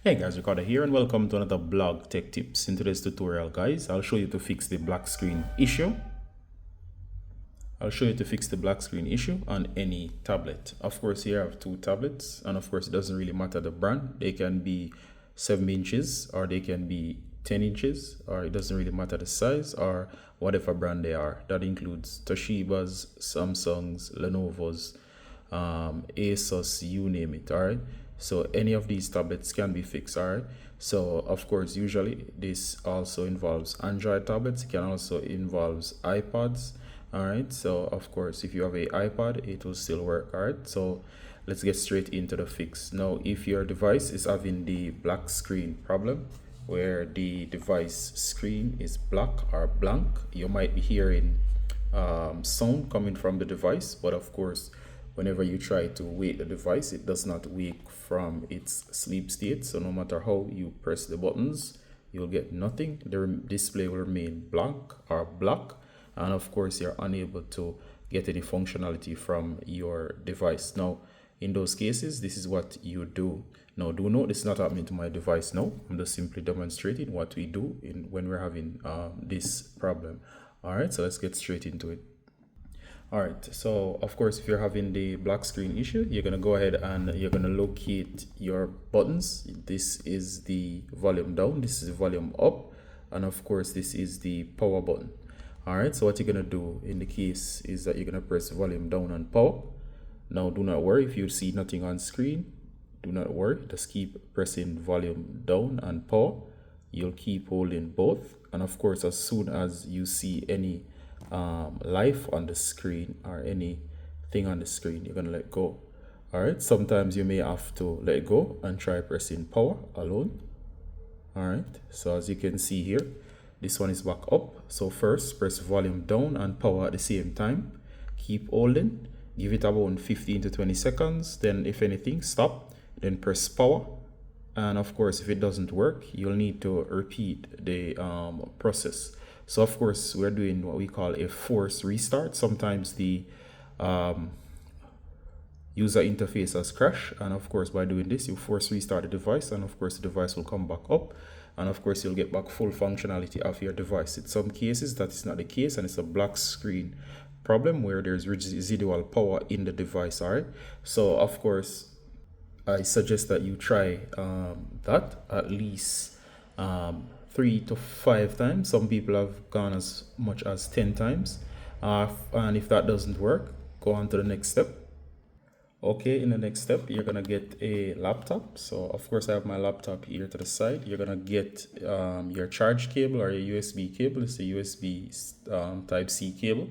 Hey guys, Ricardo here and welcome to another blog tech tips. In today's tutorial guys, I'll show you to fix the black screen issue. On any tablet. Of course, here I have two tablets, and of course it doesn't really matter the brand. They can be 7 inches or they can be 10 inches, or it doesn't really matter the size or whatever brand they are. That includes Toshiba's, Samsung's, Lenovo's, Asus, you name it. All right, so any of these tablets can be fixed. All right, so of course usually this also involves Android tablets. It can also involves iPads. All right, so of course if you have a iPad it will still work. All right, so let's get straight into the fix. Now if your device is having the black screen problem, where the device screen is black or blank, you might be hearing sound coming from the device, but of course whenever you try to wake the device, it does not wake from its sleep state. So no matter how you press the buttons, you'll get nothing. The display will remain blank or black, and of course you're unable to get any functionality from your device. Now in those cases, this is what you do. Now do note this is not happening to my device now. I'm just simply demonstrating what we do when we're having this problem. All right, so let's get straight into it. All right, so of course if you're having the black screen issue, you're gonna go ahead and you're gonna locate your buttons. This is the volume down, this is the volume up, and of course this is the power button. All right, so what you're gonna do in the case is that you're gonna press volume down and power. Now do not worry if you see nothing on screen. Do not worry, just keep pressing volume down and power. You'll keep holding both, and of course as soon as you see any life on the screen or anything on the screen, you're gonna let go. All right, sometimes you may have to let go and try pressing power alone. All right, so as you can see here, this one is back up. So first press volume down and power at the same time. Keep holding, give it about 15 to 20 seconds, then if anything stop, then press power. And of course if it doesn't work, you'll need to repeat the process. So of course we're doing what we call a force restart. Sometimes the user interface has crashed, and of course by doing this you force restart the device, and of course the device will come back up, and of course you'll get back full functionality of your device. In some cases that is not the case, and it's a black screen problem where there's residual power in the device. All right, so of course I suggest that you try that at least 3 to 5 times. Some people have gone as much as 10 times, and if that doesn't work, go on to the next step. Okay, in the next step you're gonna get a laptop. So of course I have my laptop here to the side. You're gonna get your charge cable or your USB cable. It's a USB type C cable,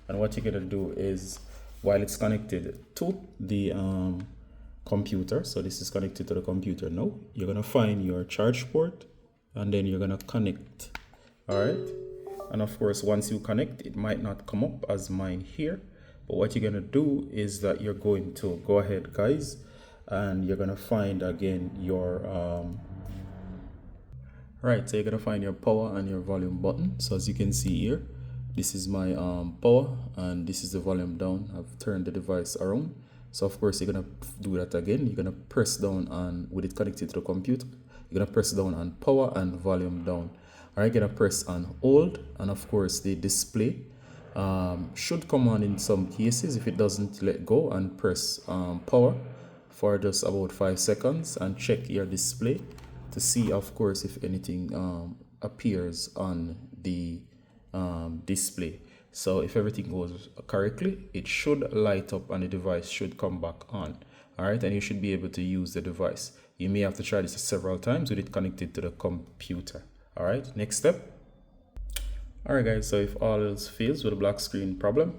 and what you're gonna do is, while it's connected to the computer, so this is connected to the computer now, you're gonna find your charge port and then you're gonna connect. All right, and of course once you connect, it might not come up as mine here, but what you're gonna do is that you're going to go ahead guys, and you're gonna find again your right, so you're gonna find your power and your volume button. So as you can see here, this is my power and this is the volume down. I've turned the device around. So of course you're gonna do that again. You're gonna press down, and with it connected to the computer, you're gonna press down on power and volume down. All right, you're gonna press on hold, and of course the display should come on in some cases. If it doesn't, let go and press power for just about 5 seconds and check your display to see of course if anything appears on the display. So if everything goes correctly, it should light up and the device should come back on. All right, and you should be able to use the device. You may have to try this several times with it connected to the computer. All right, next step. All right guys, so if all else fails with a black screen problem,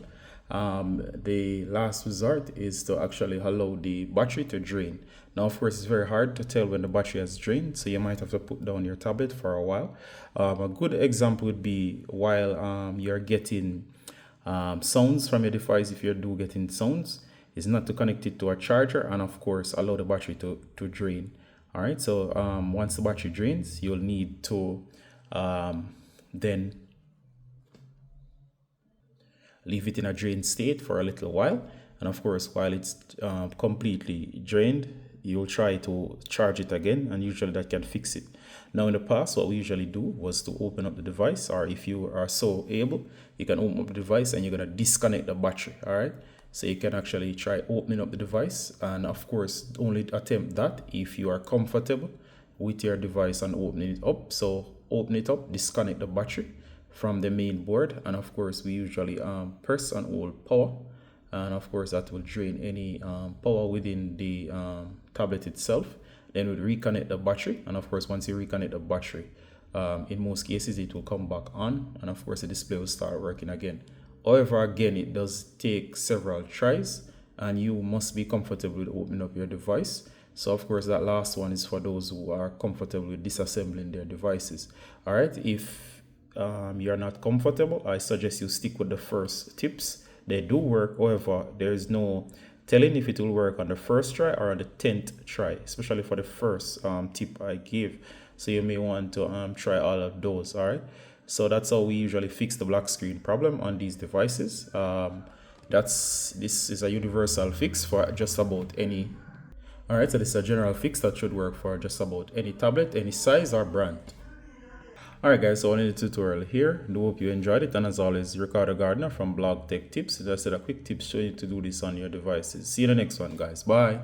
the last resort is to actually allow the battery to drain. Now of course it's very hard to tell when the battery has drained, so you might have to put down your tablet for a while. A good example would be while you're getting sounds from your device. If you do getting sounds, is not to connect it to a charger, and of course allow the battery to drain. All right, so once the battery drains, you'll need to then leave it in a drained state for a little while, and of course while it's completely drained, you'll try to charge it again, and usually that can fix it. Now in the past, what we usually do was to open up the device, or if you are so able, you can open up the device and you're going to disconnect the battery. All right, so you can actually try opening up the device, and of course only attempt that if you are comfortable with your device and opening it up. So open it up, disconnect the battery from the main board, and of course we usually press and hold power, and of course that will drain any power within the tablet itself. Then we'll reconnect the battery, and of course once you reconnect the battery, in most cases it will come back on, and of course the display will start working again. However, again, it does take several tries, and you must be comfortable with opening up your device. So of course that last one is for those who are comfortable with disassembling their devices. All right, if you're not comfortable, I suggest you stick with the first tips. They do work. However, there is no telling if it will work on the first try or on the 10th try, especially for the first tip I gave. So you may want to try all of those. All right, so that's how we usually fix the black screen problem on these devices. This is a universal fix for just about any. All right, so this is a general fix that should work for just about any tablet, any size or brand. Alright guys, so on the tutorial here, I hope you enjoyed it, and as always, Ricardo Gardner from Blog Tech Tips. Just a quick tip showing you to do this on your devices. See you in the next one guys, bye.